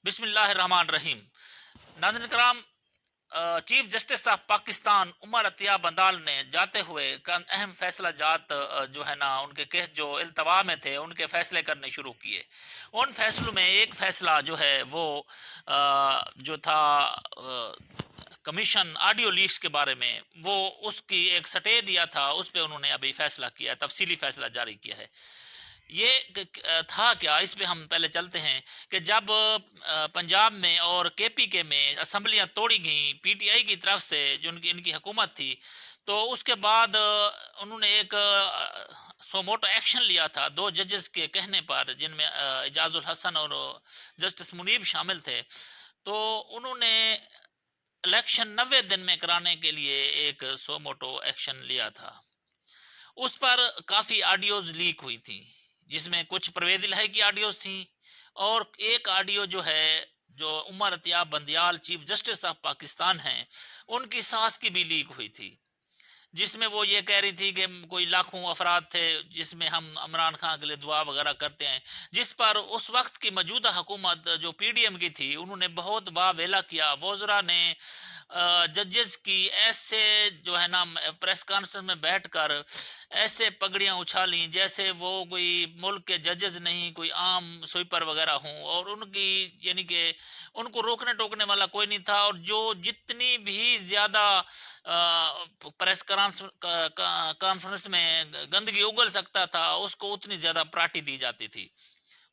بسم اللہ الرحمن الرحیم۔ ناظرین کرام، چیف جسٹس آف پاکستان عمر عطیہ بندال نے جاتے ہوئے اہم فیصلہ جات جو ہے نا ان کے کیس جو التوا میں تھے ان کے فیصلے کرنے شروع کیے۔ ان فیصلوں میں ایک فیصلہ جو ہے وہ جو تھا کمیشن آڈیو لیکس کے بارے میں، وہ اس کی ایک سٹے دیا تھا، اس پہ انہوں نے ابھی فیصلہ کیا، تفصیلی فیصلہ جاری کیا ہے۔ یہ تھا کیا، اس پہ ہم پہلے چلتے ہیں کہ جب پنجاب میں اور کے پی کے میں اسمبلیاں توڑی گئیں پی ٹی آئی کی طرف سے، جو ان کی حکومت تھی، تو اس کے بعد انہوں نے ایک سو موٹو ایکشن لیا تھا دو ججز کے کہنے پر، جن میں اعجاز الحسن اور جسٹس منیب شامل تھے۔ تو انہوں نے الیکشن 90 دن میں کرانے کے لیے ایک سو موٹو ایکشن لیا تھا۔ اس پر کافی آڈیوز لیک ہوئی تھی، جس میں کچھ پرویز الہی کی آڈیوز تھیں، اور ایک آڈیو جو ہے جو Umar Ata Bandial chief justice of Pakistan ہیں ان کی ساس کی بھی لیک ہوئی تھی، جس میں وہ یہ کہہ رہی تھی کہ کوئی لاکھوں افراد تھے جس میں ہم عمران خان کے لیے دعا وغیرہ کرتے ہیں، جس پر اس وقت کی موجودہ حکومت جو پی ڈی ایم کی تھی انہوں نے بہت واویلا کیا۔ وزراء نے ججز کی ایسے جو ہے نا پریس کانفرنس میں بیٹھ کر ایسے پگڑیاں اچھالیں جیسے وہ کوئی ملک کے ججز نہیں، کوئی عام سویپر وغیرہ ہوں، اور ان کی یعنی کہ ان کو روکنے ٹوکنے والا کوئی نہیں تھا، اور جو جتنی بھی زیادہ پریس کانفرنس میں گندگی اگل سکتا تھا اس کو اتنی زیادہ پراٹی دی جاتی تھی۔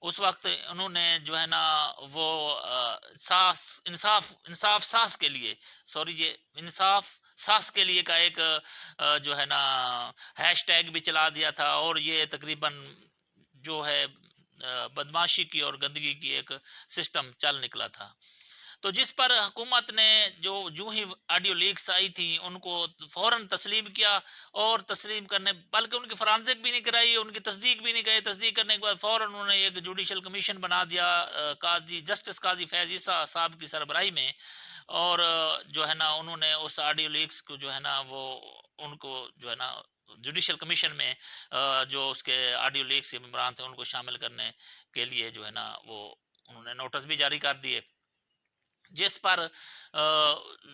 اس وقت انہوں نے جو ہے نا وہ ساس انصاف ساس کے لیے، سوری یہ انصاف ساس کے لیے کا ایک جو ہے نا ہیش ٹیگ بھی چلا دیا تھا، اور یہ تقریباً جو ہے بدماشی کی اور گندگی کی ایک سسٹم چل نکلا تھا۔ تو جس پر حکومت نے جو ہی آڈیو لیکس آئی تھی ان کو فوراً تسلیم کیا، اور تسلیم کرنے بلکہ ان کی فرانزک بھی نہیں کرائی، ان کی تصدیق بھی نہیں گئے، تصدیق کرنے کے بعد فوراً انہوں نے ایک جوڈیشل کمیشن بنا دیا قاضی جسٹس قاضی فیض عیسیٰ صاحب کی سربراہی میں، اور جو ہے نا انہوں نے اس آڈیو لیکس کو جو ہے نا وہ ان کو جو ہے نا جوڈیشل کمیشن میں جو اس کے آڈیو لیکس کے ممبران تھے ان کو شامل کرنے کے لیے جو ہے نا وہ انہوں نے نوٹس بھی جاری کر دیے، جس پر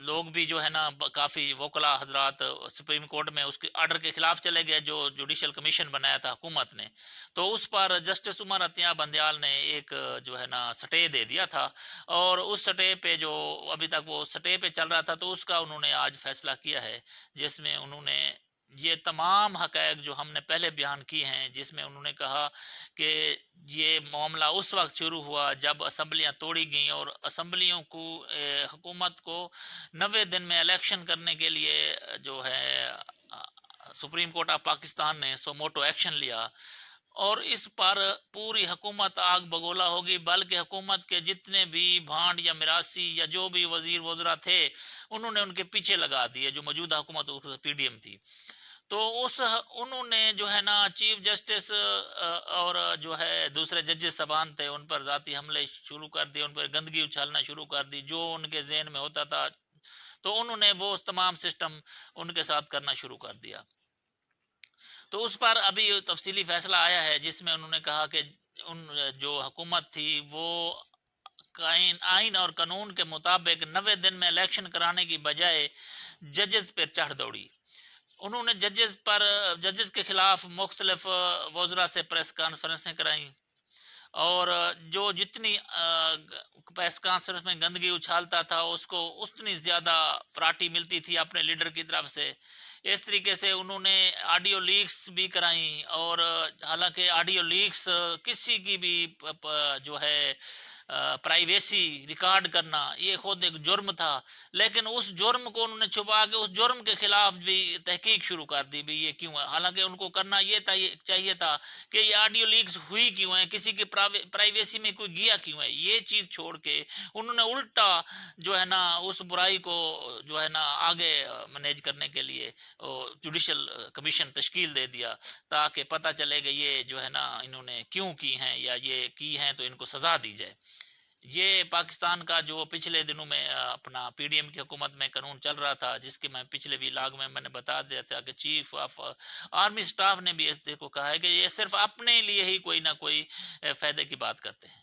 لوگ بھی جو ہے نا کافی وکلا حضرات سپریم کورٹ میں اس کے آرڈر کے خلاف چلے گئے جو جوڈیشل کمیشن بنایا تھا حکومت نے۔ تو اس پر جسٹس عمر عطیہ بندیال نے ایک جو ہے نا سٹے دے دیا تھا، اور اس سٹے پہ جو ابھی تک وہ سٹے پہ چل رہا تھا، تو اس کا انہوں نے آج فیصلہ کیا ہے، جس میں انہوں نے یہ تمام حقائق جو ہم نے پہلے بیان کی ہیں، جس میں انہوں نے کہا کہ یہ معاملہ اس وقت شروع ہوا جب اسمبلیاں توڑی گئیں، اور اسمبلیوں کو حکومت کو 90 دن میں الیکشن کرنے کے لیے جو ہے سپریم کورٹ آف پاکستان نے سو موٹو ایکشن لیا، اور اس پر پوری حکومت آگ بگولا ہوگی، بلکہ حکومت کے جتنے بھی بھانڈ یا میراثی یا جو بھی وزیر وزراء تھے انہوں نے ان کے پیچھے لگا دیے، جو موجودہ حکومت پی ڈی ایم تھی۔ تو انہوں نے جو ہے نا چیف جسٹس اور جو ہے دوسرے ججز سبان تھے ان پر ذاتی حملے شروع کر دیے، ان پر گندگی اچھالنا شروع کر دی جو ان کے ذہن میں ہوتا تھا، تو انہوں نے وہ تمام سسٹم ان کے ساتھ کرنا شروع کر دیا۔ تو اس پر ابھی تفصیلی فیصلہ آیا ہے، جس میں انہوں نے کہا کہ ان جو حکومت تھی وہ آئین اور قانون کے مطابق 90 دن میں الیکشن کرانے کی بجائے ججز پر چڑھ دوڑی۔ انہوں نے ججز کے خلاف مختلف وزراء سے پریس کانفرنسیں کرائیں، اور جو جتنی پریس کانفرنس میں گندگی اچھالتا تھا اس کو اتنی زیادہ پراٹی ملتی تھی اپنے لیڈر کی طرف سے۔ اس طریقے سے انہوں نے آڈیو لیکس بھی کرائیں، اور حالانکہ آڈیو لیکس کسی کی بھی جو ہے پرائیویسی ریکارڈ کرنا یہ خود ایک جرم تھا، لیکن اس جرم کو انہوں نے چھپا کے اس جرم کے خلاف بھی تحقیق شروع کر دی بھی یہ کیوں ہے، حالانکہ ان کو کرنا یہ چاہیے تھا کہ یہ آڈیو لیکس ہوئی کیوں ہے، کسی کی پرائیویسی میں کوئی گیا کیوں ہے، یہ چیز چھوڑ کے انہوں نے الٹا جو ہے نا اس برائی کو جو ہے نا آگے مینیج کرنے کے لیے جوڈیشل کمیشن تشکیل دے دیا، تاکہ پتہ چلے کہ یہ جو ہے نا انہوں نے کیوں کی ہیں، یا یہ کی ہیں تو ان کو سزا دی جائے۔ یہ پاکستان کا جو پچھلے دنوں میں اپنا پی ڈی ایم کی حکومت میں قانون چل رہا تھا، جس کے میں پچھلے ویلاگ میں نے بتا دیا تھا کہ چیف آف آرمی سٹاف نے بھی اس کو کہا ہے کہ یہ صرف اپنے لیے ہی کوئی نہ کوئی فائدے کی بات کرتے ہیں۔